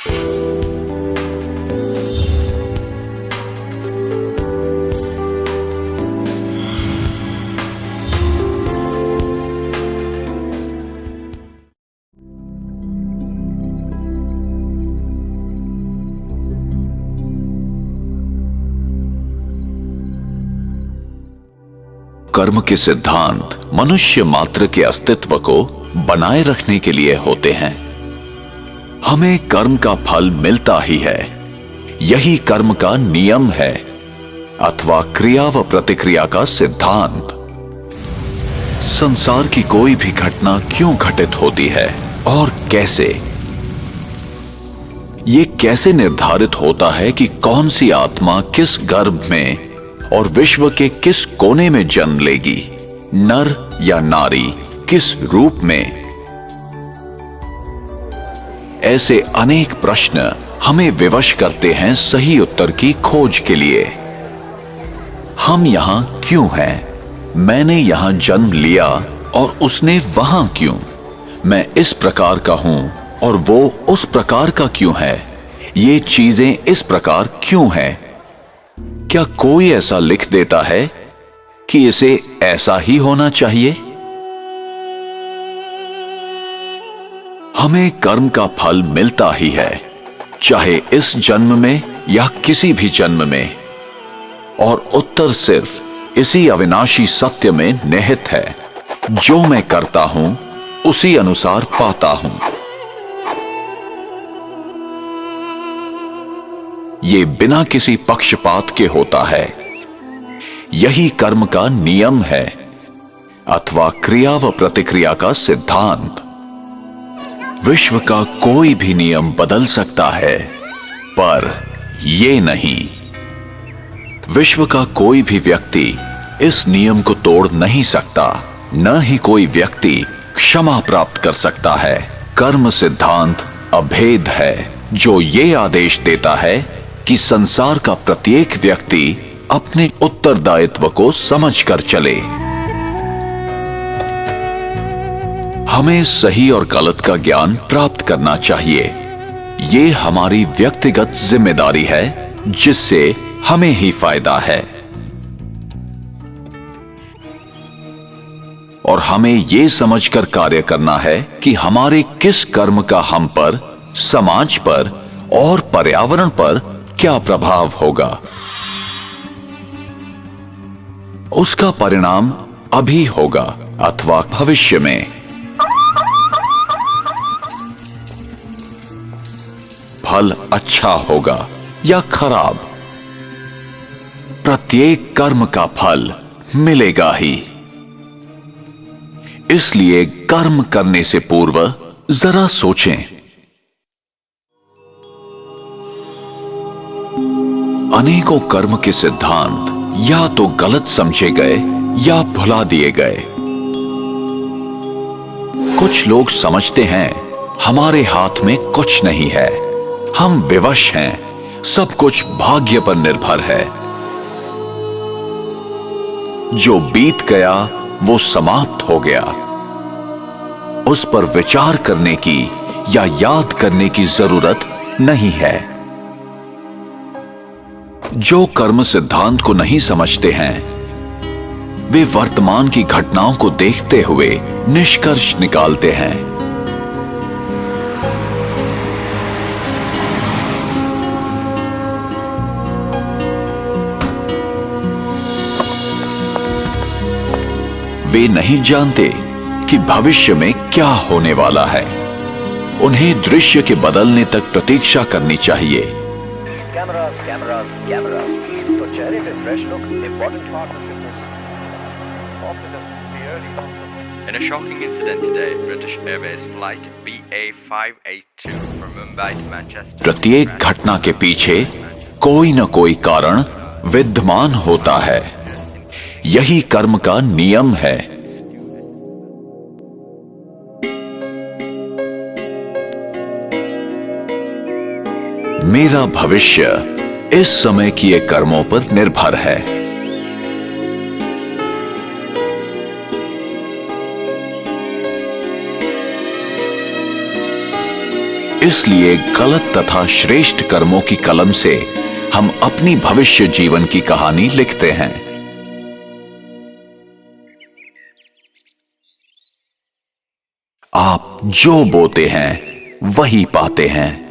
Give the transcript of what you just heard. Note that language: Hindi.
कर्म के सिद्धांत मनुष्य मात्र के अस्तित्व को बनाए रखने के लिए होते हैं। हमें कर्म का फल मिलता ही है, यही कर्म का नियम है अथवा क्रिया व प्रतिक्रिया का सिद्धांत। संसार की कोई भी घटना क्यों घटित होती है और कैसे, ये कैसे निर्धारित होता है कि कौन सी आत्मा किस गर्भ में और विश्व के किस कोने में जन्म लेगी, नर या नारी, किस रूप में। ऐसे अनेक प्रश्न हमें विवश करते हैं सही उत्तर की खोज के लिए। हम यहां क्यों हैं? मैंने यहां जन्म लिया और उसने वहां क्यों? मैं इस प्रकार का हूं और वो उस प्रकार का क्यों है? ये चीजें इस प्रकार क्यों हैं? क्या कोई ऐसा लिख देता है कि इसे ऐसा ही होना चाहिए? हमें कर्म का फल मिलता ही है, चाहे इस जन्म में या किसी भी जन्म में, और उत्तर सिर्फ इसी अविनाशी सत्य में निहित है। जो मैं करता हूं उसी अनुसार पाता हूं। ये बिना किसी पक्षपात के होता है। यही कर्म का नियम है अथवा क्रिया व प्रतिक्रिया का सिद्धांत। विश्व का कोई भी नियम बदल सकता है, पर ये नहीं। विश्व का कोई भी व्यक्ति इस नियम को तोड़ नहीं सकता, न ही कोई व्यक्ति क्षमा प्राप्त कर सकता है। कर्म सिद्धांत अभेद है, जो ये आदेश देता है कि संसार का प्रत्येक व्यक्ति अपने उत्तरदायित्व को समझकर चले। हमें सही और गलत का ज्ञान प्राप्त करना चाहिए। ये हमारी व्यक्तिगत जिम्मेदारी है, जिससे हमें ही फायदा है। और हमें ये समझकर कार्य करना है कि हमारे किस कर्म का हम पर, समाज पर और पर्यावरण पर क्या प्रभाव होगा। उसका परिणाम अभी होगा अथवा भविष्य में। फल अच्छा होगा या खराब, प्रत्येक कर्म का फल मिलेगा ही। इसलिए कर्म करने से पूर्व जरा सोचें। अनेकों कर्म के सिद्धांत या तो गलत समझे गए या भुला दिए गए। कुछ लोग समझते हैं हमारे हाथ में कुछ नहीं है, हम विवश हैं, सब कुछ भाग्य पर निर्भर है। जो बीत गया वो समाप्त हो गया, उस पर विचार करने की या याद करने की जरूरत नहीं है। जो कर्म सिद्धांत को नहीं समझते हैं, वे वर्तमान की घटनाओं को देखते हुए निष्कर्ष निकालते हैं। वे नहीं जानते कि भविष्य में क्या होने वाला है। उन्हें दृश्य के बदलने तक प्रतीक्षा करनी चाहिए। कैमरास कैमरास कैमरास, तो चेहरे पे fresh look, important part of fitness. In a shocking incident today, British Airways flight BA582 from Mumbai to Manchester. प्रत्येक घटना के पीछे कोई न कोई कारण विद्यमान होता है। यही कर्म का नियम है। मेरा भविष्य इस समय किए कर्मों पर निर्भर है। इसलिए गलत तथा श्रेष्ठ कर्मों की कलम से हम अपनी भविष्य जीवन की कहानी लिखते हैं। आप जो बोते हैं वही पाते हैं।